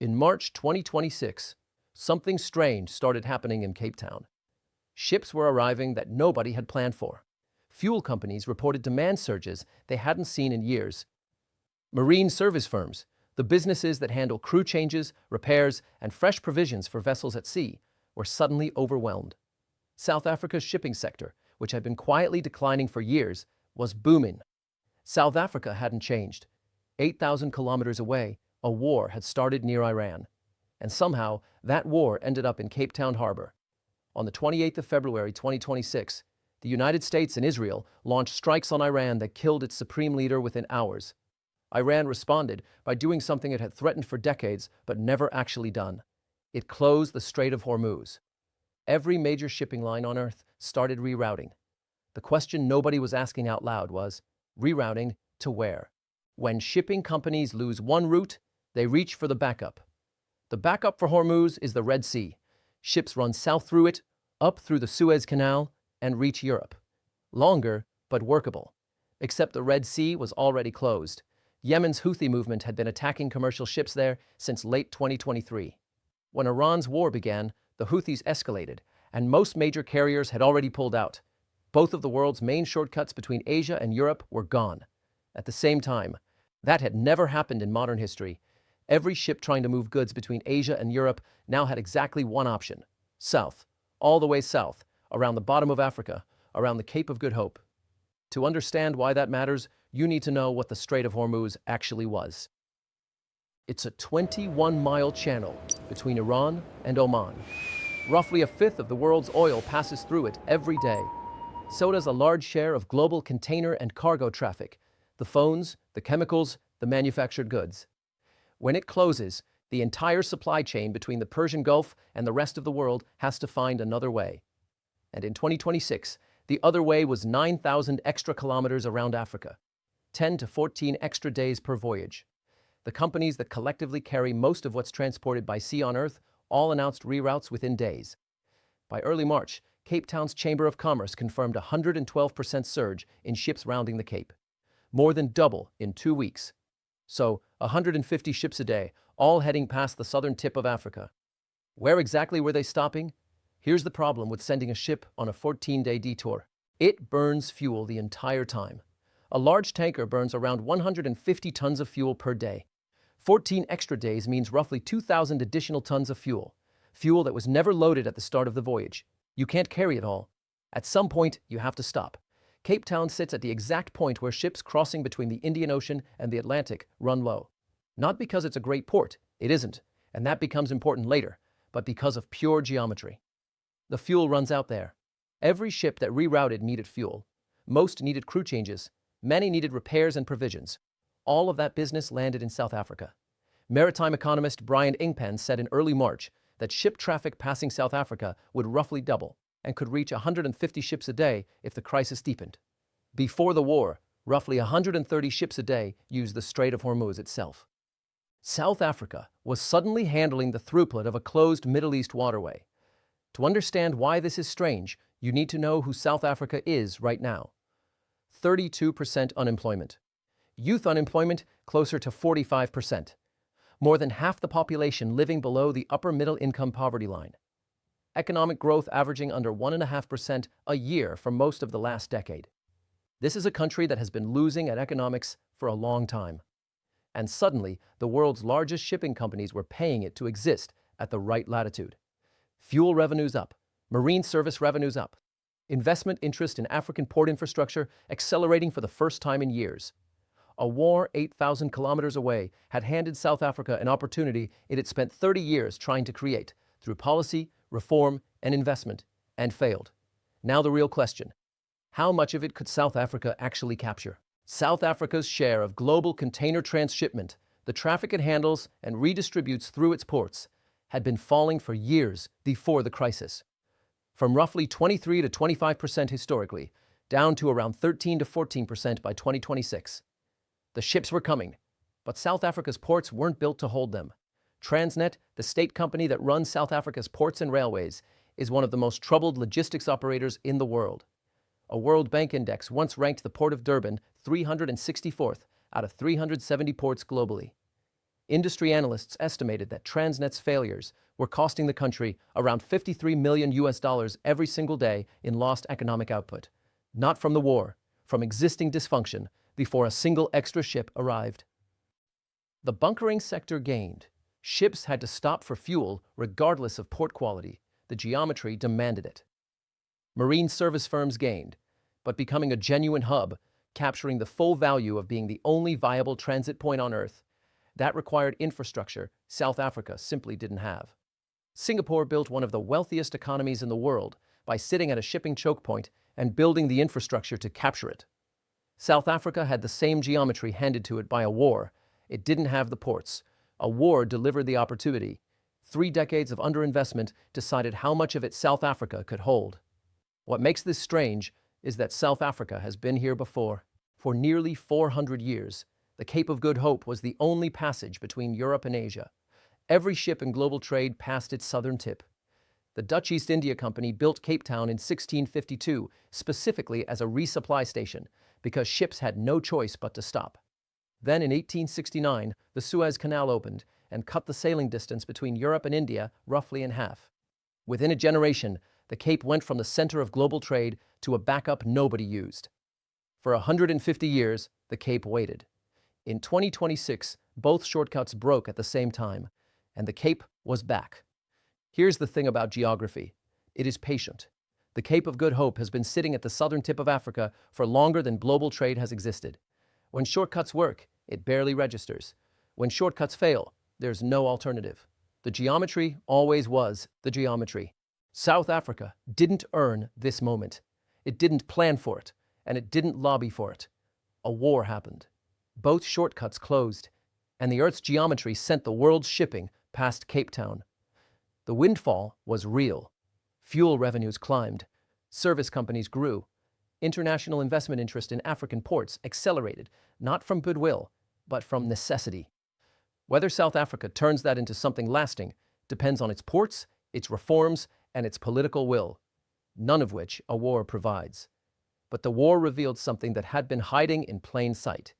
In March 2026, something strange started happening in Cape Town. Ships were arriving that nobody had planned for. Fuel companies reported demand surges they hadn't seen in years. Marine service firms, the businesses that handle crew changes, repairs, and fresh provisions for vessels at sea, were suddenly overwhelmed. South Africa's shipping sector, which had been quietly declining for years, was booming. South Africa hadn't changed. 8,000 kilometers away, a war had started near Iran. And somehow, that war ended up in Cape Town Harbor. On the 28th of February 2026, the United States and Israel launched strikes on Iran that killed its supreme leader within hours. Iran responded by doing something it had threatened for decades but never actually done. It closed the Strait of Hormuz. Every major shipping line on Earth started rerouting. The question nobody was asking out loud was, rerouting to where? When shipping companies lose one route, they reach for the backup. The backup for Hormuz is the Red Sea. Ships run south through it, up through the Suez Canal, and reach Europe. Longer, but workable. Except the Red Sea was already closed. Yemen's Houthi movement had been attacking commercial ships there since late 2023. When Iran's war began, the Houthis escalated, and most major carriers had already pulled out. Both of the world's main shortcuts between Asia and Europe were gone. At the same time, that had never happened in modern history. Every ship trying to move goods between Asia and Europe now had exactly one option: south, all the way south, around the bottom of Africa, around the Cape of Good Hope. To understand why that matters, you need to know what the Strait of Hormuz actually was. It's a 21-mile channel between Iran and Oman. Roughly a fifth of the world's oil passes through it every day. So does a large share of global container and cargo traffic, the phones, the chemicals, the manufactured goods. When it closes, the entire supply chain between the Persian Gulf and the rest of the world has to find another way. And in 2026, the other way was 9,000 extra kilometers around Africa, 10 to 14 extra days per voyage. The companies that collectively carry most of what's transported by sea on Earth all announced reroutes within days. By early March, Cape Town's Chamber of Commerce confirmed a 112% surge in ships rounding the Cape. More than double in 2 weeks. So, 150 ships a day, all heading past the southern tip of Africa. Where exactly were they stopping? Here's the problem with sending a ship on a 14-day detour. It burns fuel the entire time. A large tanker burns around 150 tons of fuel per day. 14 extra days means roughly 2,000 additional tons of fuel. Fuel that was never loaded at the start of the voyage. You can't carry it all. At some point, you have to stop. Cape Town sits at the exact point where ships crossing between the Indian Ocean and the Atlantic run low. Not because it's a great port, it isn't, and that becomes important later, but because of pure geometry. The fuel runs out there. Every ship that rerouted needed fuel. Most needed crew changes. Many needed repairs and provisions. All of that business landed in South Africa. Maritime economist Brian Ingpen said in early March that ship traffic passing South Africa would roughly double and could reach 150 ships a day if the crisis deepened. Before the war, roughly 130 ships a day used the Strait of Hormuz itself. South Africa was suddenly handling the throughput of a closed Middle East waterway. To understand why this is strange, you need to know who South Africa is right now. 32% unemployment. Youth unemployment closer to 45%. More than half the population living below the upper middle income poverty line. Economic growth averaging under 1.5% a year for most of the last decade. This is a country that has been losing at economics for a long time. And suddenly, the world's largest shipping companies were paying it to exist at the right latitude. Fuel revenues up, marine service revenues up, investment interest in African port infrastructure accelerating for the first time in years. A war 8,000 kilometers away had handed South Africa an opportunity it had spent 30 years trying to create through policy, reform, and investment, and failed. Now the real question: how much of it could South Africa actually capture? South Africa's share of global container transshipment, the traffic it handles and redistributes through its ports, had been falling for years before the crisis. From roughly 23 to 25% historically, down to around 13 to 14% by 2026. The ships were coming, but South Africa's ports weren't built to hold them. Transnet, the state company that runs South Africa's ports and railways, is one of the most troubled logistics operators in the world. A World Bank index once ranked the Port of Durban 364th out of 370 ports globally. Industry analysts estimated that Transnet's failures were costing the country around $53 million every single day in lost economic output. Not from the war, from existing dysfunction before a single extra ship arrived. The bunkering sector gained. Ships had to stop for fuel regardless of port quality. The geometry demanded it. Marine service firms gained, but becoming a genuine hub, capturing the full value of being the only viable transit point on Earth, that required infrastructure South Africa simply didn't have. Singapore built one of the wealthiest economies in the world by sitting at a shipping choke point and building the infrastructure to capture it. South Africa had the same geometry handed to it by a war. It didn't have the ports. A war delivered the opportunity. 3 decades of underinvestment decided how much of it South Africa could hold. What makes this strange is that South Africa has been here before. For nearly 400 years, the Cape of Good Hope was the only passage between Europe and Asia. Every ship in global trade passed its southern tip. The Dutch East India Company built Cape Town in 1652 specifically as a resupply station because ships had no choice but to stop. Then in 1869, the Suez Canal opened and cut the sailing distance between Europe and India roughly in half. Within a generation, the Cape went from the center of global trade to a backup nobody used. For 150 years, the Cape waited. In 2026, both shortcuts broke at the same time, and the Cape was back. Here's the thing about geography. It is patient. The Cape of Good Hope has been sitting at the southern tip of Africa for longer than global trade has existed. When shortcuts work, it barely registers. When shortcuts fail, there's no alternative. The geometry always was the geometry. South Africa didn't earn this moment. It didn't plan for it, and it didn't lobby for it. A war happened. Both shortcuts closed, and the Earth's geometry sent the world's shipping past Cape Town. The windfall was real. Fuel revenues climbed. Service companies grew. International investment interest in African ports accelerated, not from goodwill, but from necessity. Whether South Africa turns that into something lasting depends on its ports, its reforms, and its political will, none of which a war provides. But the war revealed something that had been hiding in plain sight.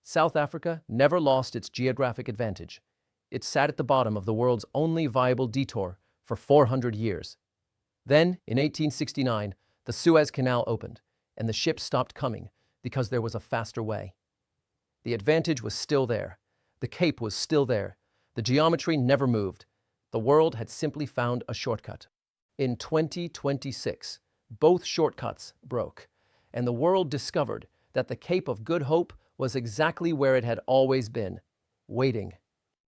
South Africa never lost its geographic advantage. It sat at the bottom of the world's only viable detour for 400 years. Then, in 1869, the Suez Canal opened, and the ships stopped coming because there was a faster way. The advantage was still there. The Cape was still there. The geometry never moved. The world had simply found a shortcut. In 2026, both shortcuts broke, and the world discovered that the Cape of Good Hope was exactly where it had always been, waiting.